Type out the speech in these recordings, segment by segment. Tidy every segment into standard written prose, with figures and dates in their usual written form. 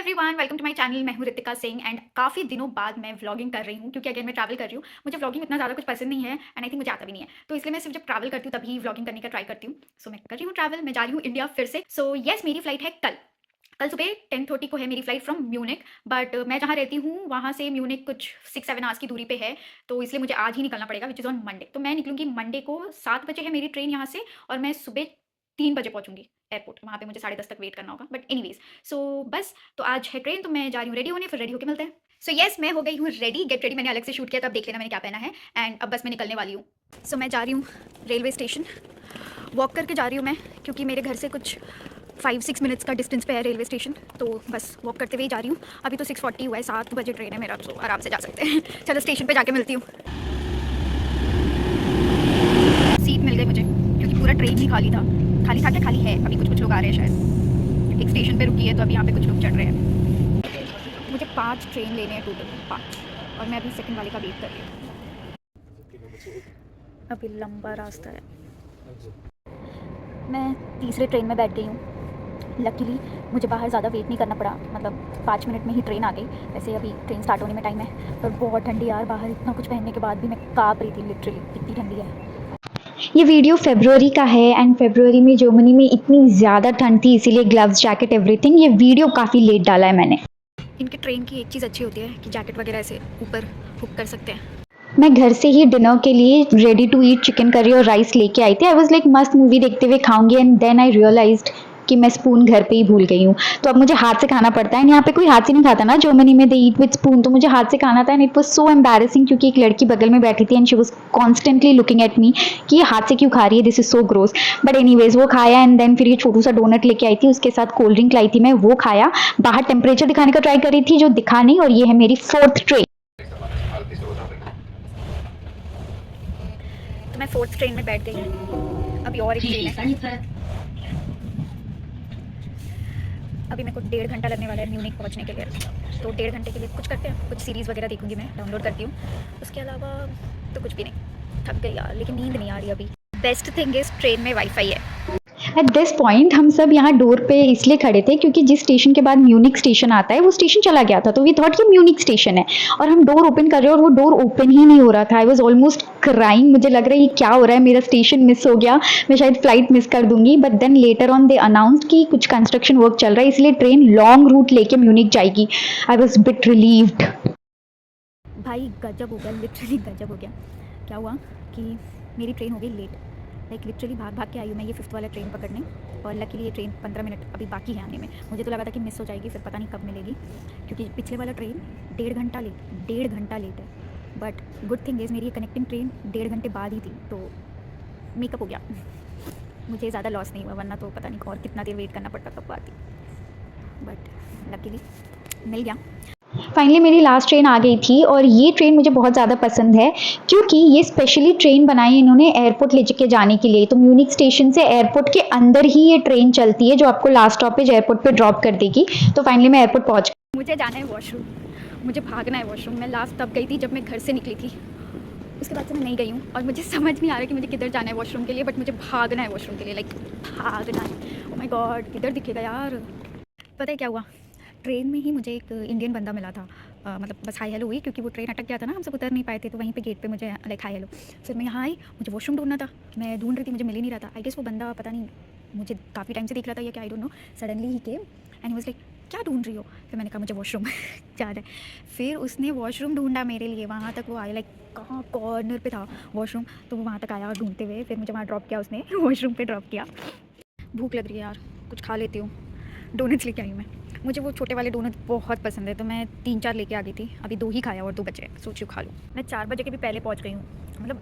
Everyone, welcome to my channel. मैं हूं Ritika Singh and काफ़ी दिनों बाद मैं व्लॉगिंग कर रही हूं क्योंकि अगेन मैं ट्रैवल कर रही हूं। मुझे व्लॉगिंग इतना ज़्यादा कुछ पसंद नहीं है एंड आई थिंक मुझे आता भी नहीं है, तो इसलिए मैं सिर्फ जब ट्रैवल करती हूं तभी व्लॉगिंग करने का ट्राई करती हूं। सो मैं कर रही हूँ ट्रैवल, मैं जा रही हूँ इंडिया फिर से। सो येस, मेरी फ्लाइट है कल। कल सुबह 10:30 को है मेरी फ्लाइट फ्रॉम म्यूनिक, बट मैं जहाँ रहती हूँ वहाँ से म्यूनिक कुछ 6-7 आवर्स की दूरी पे है, तो इसलिए मुझे आज ही निकलना पड़ेगा, विच इज़ ऑन मंडे। तो मैं निकलूंगी मंडे को, 7 बजे है मेरी ट्रेन यहाँ से, और मैं सुबह 3 बजे पहुँचूंगी एयरपोर्ट। वहाँ पे मुझे 10:30 तक वेट करना होगा, बट एनीवेज। सो बस, तो आज है ट्रेन, तो मैं जा रही हूँ रेडी होने, फिर रेडी होकर मिलते हैं। सो येस, मैं हो गई हूँ रेडी, गेट रेडी मैंने अलग से शूट किया, तो अब देख लेना मैंने क्या पहना है। एंड अब बस मैं निकलने वाली हूँ। सो मैं जा रही हूँ रेलवे स्टेशन, वॉक करके जा रही हूँ मैं, क्योंकि मेरे घर से कुछ 5-6 मिनट्स का डिस्टेंस पे है रेलवे स्टेशन, तो बस वॉक करते हुए ही जा रही हूँ। अभी तो 6:40 हुआ है, 7 बजे ट्रेन है मेरा, तो आराम से जा सकते हैं। चलो स्टेशन पे जाके मिलती हूँ। सीट मिल गई मुझे, क्योंकि पूरा ट्रेन ही खाली था। खाली था क्या, खाली है, अभी कुछ कुछ लोग आ रहे हैं शायद। एक स्टेशन पे रुकी है, तो अभी यहाँ पे कुछ लोग चढ़ रहे हैं। मुझे 5 ट्रेन लेने हैं टोटल, 5, और मैं अभी सेकंड वाले का वेट कर रही हूँ। अभी लंबा रास्ता है। मैं तीसरे ट्रेन में बैठ गई हूँ। लकीली मुझे बाहर ज़्यादा वेट नहीं करना पड़ा, मतलब 5 मिनट में ही ट्रेन आ गई। वैसे अभी ट्रेन स्टार्ट होने में टाइम है, पर बहुत ठंडी यार, बाहर इतना कुछ पहनने के बाद भी मैं काँप रही थी, लिटरली इतनी ठंडी है। ये वीडियो फरवरी का है एंड फरवरी में जर्मनी में इतनी ज़्यादा ठंड थी, इसीलिए ग्लव्स, जैकेट, एवरीथिंग। ये वीडियो काफ़ी लेट डाला है मैंने। इनके ट्रेन की एक चीज़ अच्छी होती है कि जैकेट वगैरह ऐसे ऊपर हुक कर सकते हैं। मैं घर से ही डिनर के लिए ready to eat chicken curry और राइस लेके आई थी। आई वॉज लाइक मस्त मूवी देखते हुए खाऊंगी, एंड देन आई रियलाइज्ड कि मैं स्पून घर पे ही भूल गई हूँ। तो अब मुझे हाथ से खाना पड़ता है। यहाँ पे कोई हाथ से नहीं खाता ना, जर्मनी में दे ईट विद स्पून, तो मुझे हाथ से खाना था। And it was so embarrassing, क्योंकि एक लड़की बगल में बैठी थी and she was constantly looking at me कि ये हाथ से क्यों खा रही है, this is so gross. But anyways वो खाया, एंड देन फिर ये छोटू सा डोनट लेके आई थी, उसके साथ कोल्ड ड्रिंक लाई थी मैं, वो खाया। बाहर टेम्परेचर दिखाने का ट्राई कर रही थी, जो दिखा नहीं, और ये है मेरी 4th ट्रेन। तो मैं 4th ट्रेन में बैठ गई हूँ। अभी और एक ट्रेन है। अभी मेरे को 1.5 घंटा लगने वाला है म्यूनिक पहुंचने के लिए, तो 1.5 घंटे के लिए कुछ करते हैं, कुछ सीरीज़ वगैरह देखूंगी, मैं डाउनलोड करती हूँ। उसके अलावा तो कुछ भी नहीं। थक गई यार, लेकिन नींद नहीं आ रही अभी। बेस्ट थिंग इज़ ट्रेन में वाईफाई है। एट दिस पॉइंट हम सब यहाँ डोर पे इसलिए खड़े थे क्योंकि जिस स्टेशन के बाद म्यूनिक स्टेशन आता है वो स्टेशन चला गया था, तो वी थॉट कि म्यूनिक स्टेशन है, और हम डोर ओपन कर रहे हैं और वो डोर ओपन ही नहीं हो रहा था। आई वॉज ऑलमोस्ट क्राइंग, मुझे लग रहा है ये क्या हो रहा है, मेरा स्टेशन मिस हो गया, मैं शायद फ्लाइट मिस कर दूंगी। But then later on they announced कि कुछ कंस्ट्रक्शन वर्क चल रहा है, इसलिए ट्रेन लॉन्ग रूट लेके म्यूनिक जाएगी। I was bit relieved. भाई गजब हो गया, लिटरली गजब हो गया। क्या हुआ कि मेरी ट्रेन हो गई लेट, लाइक लिटरली भाग भाग के आई हूँ मैं ये 5th वाला ट्रेन पकड़ने, और लकीली ये ट्रेन 15 मिनट अभी बाकी है आने में। मुझे तो लगा था कि मिस हो जाएगी, फिर पता नहीं कब मिलेगी, क्योंकि पिछले वाला ट्रेन 1.5 घंटा लेट है। बट गुड थिंग इज़ मेरी ये कनेक्टिंग ट्रेन 1.5 घंटे बाद ही थी, तो मेकअप हो गया। मुझे ज़्यादा लॉस नहीं हुआ, वरना तो पता नहीं और कितना देर वेट करना पड़ता तब आती। बट लकीली मिल गया। फाइनली मेरी लास्ट ट्रेन आ गई थी, और ये ट्रेन मुझे बहुत ज़्यादा पसंद है क्योंकि ये स्पेशली ट्रेन बनाई है इन्होंने एयरपोर्ट ले के जाने के लिए। तो म्यूनिक स्टेशन से एयरपोर्ट के अंदर ही ये ट्रेन चलती है, जो आपको लास्ट स्टॉपेज एयरपोर्ट पे ड्रॉप कर देगी। तो फाइनली मैं एयरपोर्ट पहुंच गई। मुझे जाना है वॉशरूम, मुझे भागना है वॉशरूम। मैं लास्ट तब गई थी जब मैं घर से निकली थी, उसके बाद से मैं नहीं गई हूँ, और मुझे समझ नहीं आ रहा कि मुझे किधर जाना है वॉशरूम के लिए, बट मुझे भागना है वॉशरूम के लिए, लाइक भागना है। ओह माय गॉड, किधर दिखेगा यार। पता है क्या हुआ, ट्रेन में ही मुझे एक इंडियन बंदा मिला था। मतलब बस हाई हेलो हुई, क्योंकि वो ट्रेन अटक गया था ना, हम सब उतर नहीं पाए थे, तो वहीं पे गेट पे मुझे लाइक हाई हेलो। फिर मैं यहाँ आई, मुझे वॉशरूम ढूंढना था, मैं ढूंढ रही थी, मुझे मिल ही नहीं रहा था। आई गेस वो बंदा पता नहीं मुझे काफ़ी टाइम से देख रहा था या क्या, I don't know. Suddenly he came and was like, क्या ढूंढ रही हो? फिर मैंने कहा मुझे वॉशरूम जाना है। फिर उसने वॉशरूम ढूंढा मेरे लिए, वहाँ तक वो आया, लाइक कहाँ कॉर्नर पे था वॉशरूम, तो वो वहाँ तक आया ढूंढते हुए, फिर मुझे वहाँ ड्रॉप किया उसने वॉशरूम पे ड्रॉप किया। भूख लग रही है यार, कुछ खा लेती हूँ। डोनट्स लेके आई हूँ मैं, मुझे वो छोटे वाले डोनट बहुत पसंद है, तो मैं 3-4 लेके आ गई थी। अभी 2 ही खाया और 2 बचे, सोच खा लूँ। मैं 4 बजे के भी पहले पहुँच गई हूँ, मतलब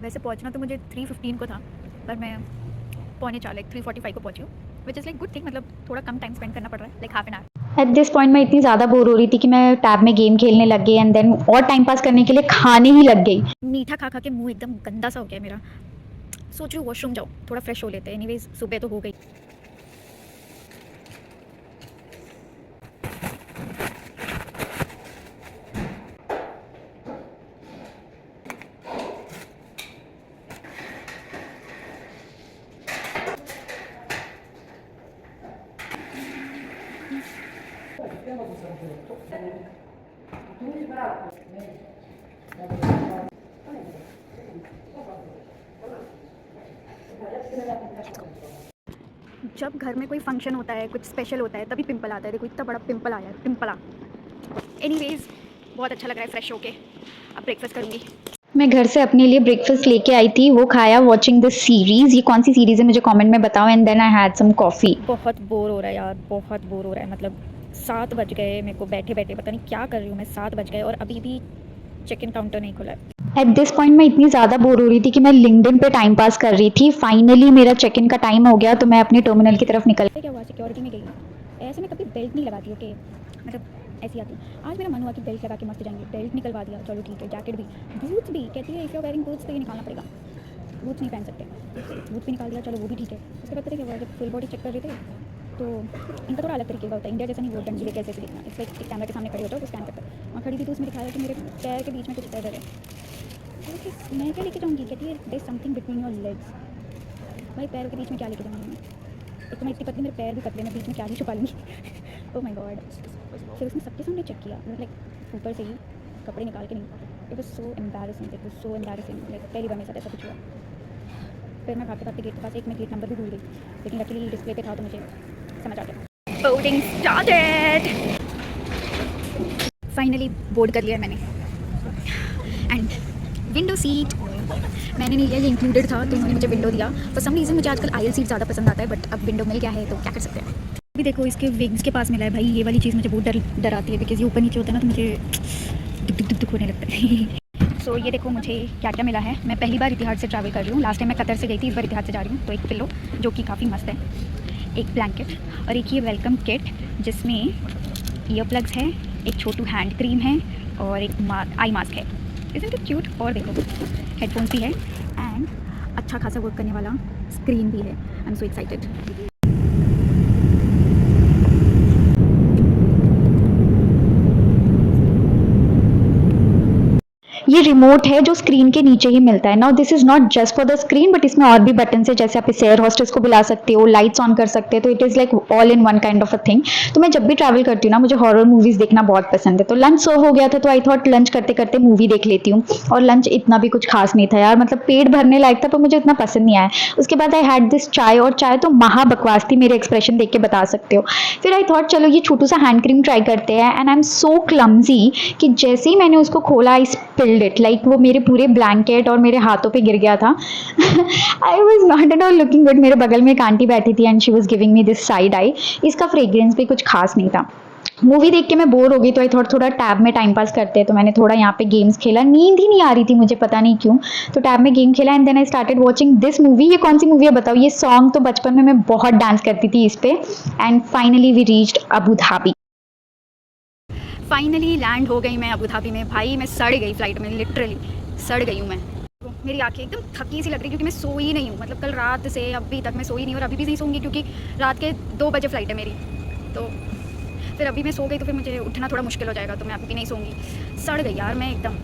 वैसे पहुँचना तो मुझे 3:15 को था, पर मैं 3:45 लाइक 3:45 को पहुँची हूँ, which is like good thing. मतलब थोड़ा कम टाइम स्पेंड करना पड़ रहा है, like half an hour. At this point मैं इतनी ज़्यादा बोर हो रही थी कि मैं टैब में गेम खेलने लग गई, एंड देन और टाइम पास करने के लिए खाने ही लग गई। मीठा खा खा के मुँह एकदम गंदा सा हो गया मेरा। सोच रही हूँ वॉशरूम जाओ, थोड़ा फ्रेश हो लेते हैं, एनीवेज सुबह तो हो गई। जब घर में कोई फंक्शन होता है, कुछ स्पेशल होता है, तभी पिंपल आता है। देखो इतना बड़ा पिंपल आया है, पिंपला। एनीवेज बहुत अच्छा लग रहा है फ्रेश होके। अब ब्रेकफास्ट करूँगी। मैं घर से अपने लिए ब्रेकफास्ट लेके आई थी, वो खाया वॉचिंग दिस सीरीज़। ये कौन सी सीरीज़ है मुझे कमेंट में बताओ। And then I had some coffee. बहुत बोर हो रहा है यार, बहुत बोर हो रहा है। मतलब 7 बज गए मेरे को बैठे बैठे, पता नहीं क्या कर रही हूँ मैं। 7 बज गए और अभी भी चेक इन काउंटर नहीं खुला है। एट दिस पॉइंट मैं इतनी ज़्यादा बोर हो रही थी कि मैं लिंक्डइन पे टाइम पास कर रही थी। फाइनली मेरा चेक इन का टाइम हो गया, तो मैं अपने टर्मिनल की तरफ निकल। क्या हुआ, सिक्योरिटी में गई। ऐसे मैं कभी बेल्ट नहीं लगाती, ओके, मतलब ऐसी आती हूँ। आज मेरा मन हुआ कि बेल्ट लगा के मस्त जाएंगे। बेल्ट निकलवा दिया, चलो ठीक है। जैकेट भी, बूट्स भी, कहती है इफ़ यू वेयरिंग बूट्स तो ये निकालना पड़ेगा। बूट्स नहीं पहन सकते, बूट्स भी निकाल दिया, चलो वो भी ठीक है। उसके बाद पता है क्या हुआ, जब फुल बॉडी चेक कर रहे थे तो इनका थोड़ा अलग तरीके का होता है। इंडिया जैसा नहीं, वो डंडी कैसे ऐसे दिखना। इसलिए एक कैमरा के सामने खड़ी होता है, उसको स्कैन करता है। वहाँ खड़ी थी तो उसमें दिखाया कि मेरे पैर के बीच में कुछ दर्द है। मैं क्या लेके जाऊँगी, कहती है there something between your legs. भाई पैरों के बीच में क्या लेके जाऊँगी मैं? एक तो मैं इतनी पतली, मेरे पैर भी पतले, मैं बीच में क्या ही छुपा लूँगी। Oh my God. फिर उसने सबके सामने चेक किया, लाइक ऊपर से ही, कपड़े निकाल के नहीं। It was so embarrassing, it was so embarrassing. Like पहली बार मेरे साथ ऐसा कुछ हुआ। फिर मैं भागते भागते गेट के पास, एक मैं गेट नंबर भी भूल गई, लेकिन लकीली डिस्प्ले पे था तो मुझे समझ आ गया। Boarding started. फाइनली बोर्ड कर लिया मैंने। एंड विंडो सीट मैंने नहीं लिया, ये इंक्लूडेड था तो उन्होंने मुझे विंडो दिया। फॉर सम रीज़न मुझे आजकल आयल सीट ज़्यादा पसंद आता है, बट अब विंडो मिल गया है तो क्या कर सकते हैं। अभी देखो इसके विंग्स के पास मिला है भाई। ये वाली चीज़ मुझे बहुत डराती है, बिकॉज ये ऊपर नीचे होता है ना तो मुझे दुख होने लगता है। सो ये देखो मुझे क्या क्या मिला है। मैं पहली बार इतिहाद से ट्रैवल कर रही हूँ। लास्ट टाइम मैं कतर से गई थी, इस बार इतिहाद से जा रही हूँ। तो एक पिलो जो कि काफ़ी मस्त है, एक ब्लैंकेट और एक ये वेलकम किट जिसमें ईयर प्लग्स है, एक छोटू हैंड क्रीम है और एक आई मास्क है। Isn't it cute? और देखो हेडफोन्स भी है एंड अच्छा खासा वर्क करने वाला स्क्रीन भी है। I am so excited. ये रिमोट है जो स्क्रीन के नीचे ही मिलता है। Now this is not just for the screen, but इसमें और भी बटन है, जैसे आप इस एयर होस्टेस को बुला सकते हो, लाइट्स ऑन कर सकते हो। तो it is like all in one kind of a thing. तो मैं जब भी ट्रैवल करती हूँ ना, मुझे हॉरर मूवीज़ देखना बहुत पसंद है। तो लंच सर्व हो गया था, तो आई थॉट लंच करते करते मूवी देख लेती हूँ। और लंच इतना भी कुछ खास नहीं था यार, मतलब पेट भरने लायक था, पर मुझे इतना पसंद नहीं आया। उसके बाद आई हैड दिस चाय, और चाय तो महा बकवास थी, मेरे एक्सप्रेशन देख के बता सकते हो। फिर आई थॉट चलो ये छोटू सा हैंड क्रीम ट्राई करते हैं। And I am so clumsy कि जैसे ही मैंने उसको खोला, आई स्पिल्ड इट। लाइक वो मेरे पूरे ब्लैंकेट और मेरे हाथों पे गिर गया था। I was not at all looking good. मेरे बगल में एक आंटी बैठी थी and she was giving me this side I. इसका फ्रेग्रेंस भी कुछ खास नहीं था। मूवी देख के मैं बोर हो गई, तो आई थॉट थोड़ा टैब में टाइम पास करते हैं। तो मैंने थोड़ा यहाँ पे गेम्स खेला। नींद ही नहीं आ रही थी मुझे, पता नहीं क्यों। तो टैब में गेम खेला and then I started watching this movie. ये कौन सी मूवी है बताओ? ये सॉन्ग तो बचपन में मैं बहुत डांस करती थी इस पे। And finally we reached Abu Dhabi. Finally land हो गई मैं अबू धाबी में। भाई मैं सड़ गई फ्लाइट में, लिटरली सड़ गई हूँ मैं। मेरी आंखें एकदम थकी सी लग रही क्योंकि मैं सोई नहीं हूँ। मतलब कल रात से अभी तक मैं सोई नहीं और अभी भी नहीं सोऊंगी क्योंकि रात के 2 बजे फ्लाइट है मेरी। तो फिर अभी मैं सो गई तो फिर मुझे उठना थोड़ा मुश्किल हो जाएगा, तो मैं अभी भी नहीं सोऊंगी। सड़ गई यार मैं एकदम।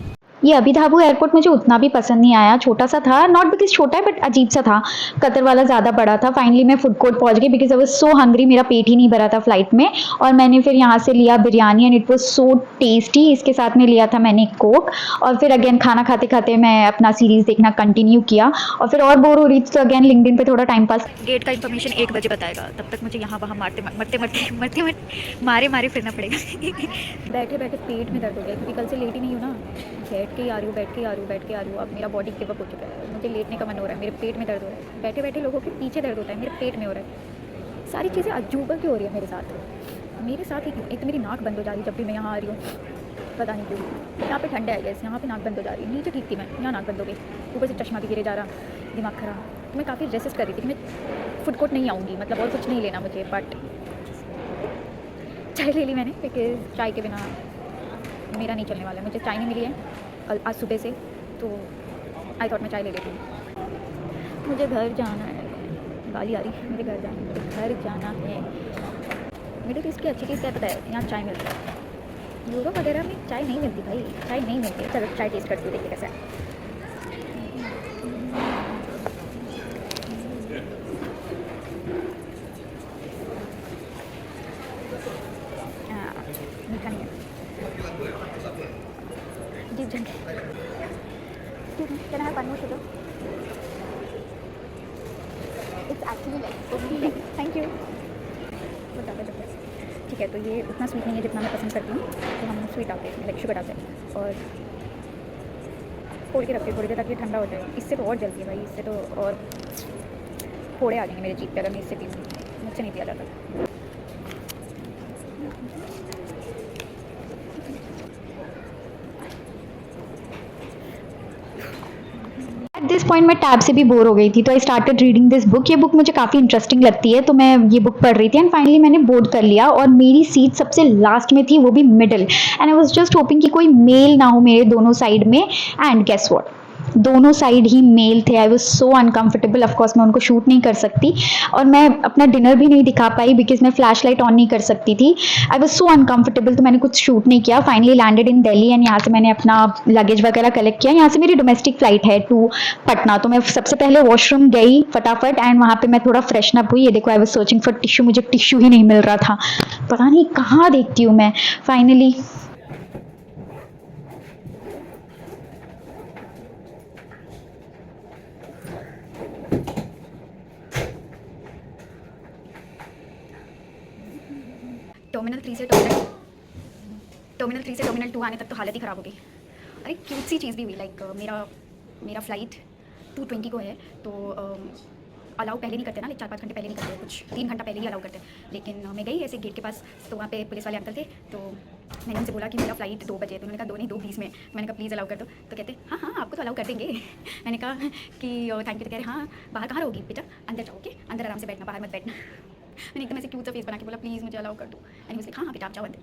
ये अबू धाबी एयरपोर्ट मुझे उतना भी पसंद नहीं आया। छोटा सा था, नॉट बिकॉज छोटा है बट अजीब सा था। कतर वाला ज़्यादा बड़ा था। फाइनली मैं फूड कोर्ट पहुंच गई because I was so hungry. मेरा पेट ही नहीं भरा था फ्लाइट में। और मैंने फिर यहाँ से लिया biryani and it was so tasty. इसके साथ में लिया था मैंने कोक। और फिर अगेन खाना खाते खाते मैं अपना सीरीज़ देखना कंटिन्यू किया। और फिर और बोर हो रही थी तो अगेन लिंक्डइन पे थोड़ा टाइम पास। गेट का इन्फॉर्मेशन 1 बजे बताएगा, तब तक मुझे यहाँ वहाँ मारे फिरना पड़ेगा। बैठे बैठे पेट में दर्द हो गया क्योंकि कल से लेट ही नहीं हूँ ना। बैठ के ही आ रही हूँ। अब मेरा बॉडी गिव अप हो चुका है। मुझे लेटने का मन हो रहा है, मेरे पेट में दर्द हो रहा है। बैठे बैठे लोगों के पीछे दर्द होता है, मेरे पेट में हो रहा है। सारी चीज़ें अजूबा क्यों हो रही है मेरे साथ ही क्यों? एक तो मेरी नाक बंद हो जा रही है जब भी मैं यहाँ आ रही हूँ, पता नहीं क्यों। यहाँ पे ठंडा है गैस, यहाँ पे नाक बंद हो जा रही है। नीचे ठीक थी मैं, यहाँ नाक बंद हो गई। ऊपर से चश्मा भी गिरे जा रहा, दिमाग खराब। तो मैं काफ़ी रेसिस्ट कर रही थी कि मैं फूड कोर्ट नहीं आऊँगी, मतलब और कुछ नहीं लेना मुझे। बट चाय ले ली मैंने बिकॉज चाय के बिना मेरा नहीं चलने वाला है। मुझे चाय नहीं मिली है कल आज सुबह से, तो आई थॉट मैं चाय ले लेती हूँ। मुझे घर जाना है, गाली आ रही। मुझे घर जाना है। मिडिल ईस्ट की अच्छी चीज़ क्या पता है, यहाँ चाय मिलती है। यूरोप वगैरह में चाय नहीं मिलती भाई, चाय नहीं मिलती है। चलो चाय टेस्ट करती हूँ, देखिए कैसा है। मीठा नहीं है। Deep drink. Can I have one more sugar? It's actually like thank you. बहुत ज़्यादा जबरदस्त। ठीक है, तो ये उतना स्वीट नहीं है जितना मैं पसंद करती हूँ, तो हम स्वीट डालते हैं, लाइक शुगर डालते हैं और खोल के रखते हैं थोड़ी देर ताकि ये ठंडा हो जाए। इससे तो और जल्दी है भाई, इससे तो और फोड़े आ जाएंगे मेरे जीभ पे अगर मैं इससे पीऊँ। मुझसे नहीं पिया जाता। एट दिस पॉइंट मैं टैब से भी बोर हो गई थी, तो I started reading this book. ये बुक मुझे काफ़ी इंटरेस्टिंग लगती है, तो मैं ये बुक पढ़ रही थी एंड फाइनली मैंने बोर्ड कर लिया और मेरी सीट सबसे लास्ट में थी, वो भी middle. And I was just hoping कि कोई मेल ना हो मेरे दोनों साइड में। एंड गेस व्हाट, दोनों साइड ही मेल थे। I was so uncomfortable. Of course मैं उनको शूट नहीं कर सकती और मैं अपना डिनर भी नहीं दिखा पाई बिकॉज मैं फ्लैश लाइट ऑन नहीं कर सकती थी। आई वाज सो अनकंफर्टेबल, तो मैंने कुछ शूट नहीं किया। Finally landed in Delhi and यहाँ से मैंने अपना लगेज वगैरह कलेक्ट किया। यहाँ से मेरी डोमेस्टिक फ्लाइट है टू पटना, तो मैं सबसे पहले वॉशरूम गई फटाफट एंड वहाँ पे मैं थोड़ा फ्रेशन अप हुई। ये देखो, I was searching for tissue, मुझे टिश्यू ही नहीं मिल रहा था। पता नहीं कहाँ देखती हूँ मैं। फाइनली टर्मिनल 3 से टर्मिनल 2 आने तक तो हालत ही ख़राब हो गई। अरे क्यूट सी चीज़ भी हुई, लाइक मेरा फ़्लाइट 2:20 को है, तो अलाउ पहले नहीं करते ना, लाइक 4-5 घंटे पहले नहीं करते, कुछ 3 घंटा पहले ही अलाउ करते हैं। लेकिन मैं गई ऐसे गेट के पास, तो वहाँ पे पुलिस वाले अंकल थे, तो मैंने उनसे बोला कि मेरा फ़्लाइट 2 बजे है, तो उन्होंने कहा 2 नहीं 2:20 में। मैंने कहा प्लीज़ अलाउ कर दो, तो कहते हाँ हाँ आपको तो अलाउ कर देंगे। मैंने कहा कि थैंक यू, तो कह रहे हाँ बाहर कहाँ रहोगी बेटा, अंदर जाओ, ओके अंदर आराम से बैठना, बाहर मत बैठना। मैंने एकदम ऐसे क्यूट सा फेस बना के बोला प्लीज़ मुझे अलाउ कर दो, एंड मुझे हाँ हाँ बेटा आप जाओ अंदर।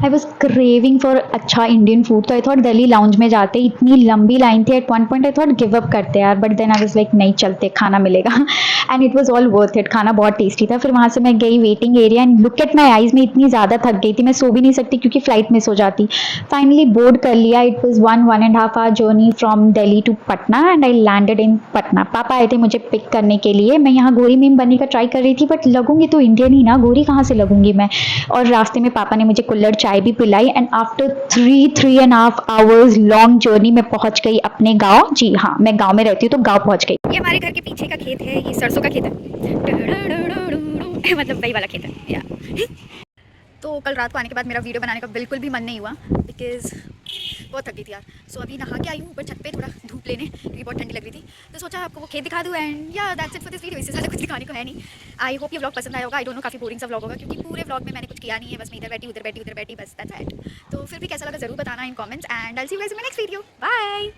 आई वॉज क्रेविंग फॉर अच्छा इंडियन फूड, तो आई थॉट दिल्ली लाउंज में जाते। इतनी लंबी लाइन थी, at one point I thought give up करते यार, but then I was like नहीं चलते, खाना मिलेगा। And it was all worth it, खाना बहुत टेस्टी था। फिर वहाँ से मैं गई waiting area and look at my eyes, में इतनी ज़्यादा थक गई थी, मैं सो भी नहीं सकती क्योंकि फ्लाइट मिस हो जाती। फाइनली बोर्ड कर लिया। It was 1.5 hour journey from Delhi to Patna and I landed in Patna. पापा आए थे मुझे पिक करने के लिए। मैं यहाँ गोरी मीम बनने का ट्राई कर रही थी, बट लगूंगी तो इंडियन ही ना, गोरी कहाँ से लगूंगी मैं। और रास्ते में पापा ने मुझे कुल्हड़ चाय भी पिलाई and after 3.5 hours long journey में पहुंच गई अपने गांव। जी हाँ, मैं गांव में रहती हूँ, तो गांव पहुंच गई। ये हमारे घर के पीछे का खेत है, ये सरसों का खेत है। मतलब वही वाला खेत है या। तो कल रात को आने के बाद मेरा वीडियो बनाने का बिल्कुल भी मन नहीं हुआ बिकॉज बहुत थक गई थी यार। सो अभी नहा के आई हूँ ऊपर छत पे थोड़ा धूप लेने, क्योंकि बहुत ठंडी लग रही थी, तो सोचा आपको वो खेत दिखा दूँ। एंड या that's it for this video. इससे ज़्यादा कुछ दिखाने को है नहीं। आई होप ये व्लॉग पसंद आया होगा। आई डोंट नो, काफ़ी बोरिंग सा व्लॉग होगा क्योंकि पूरे व्लॉग में मैंने कुछ किया नहीं है, बस मैं इधर बैठी उधर बैठी बस दैट्स इट। तो फिर भी कैसा लगा ज़रूर बताना in comments and I will see you guys in my next video. Bye.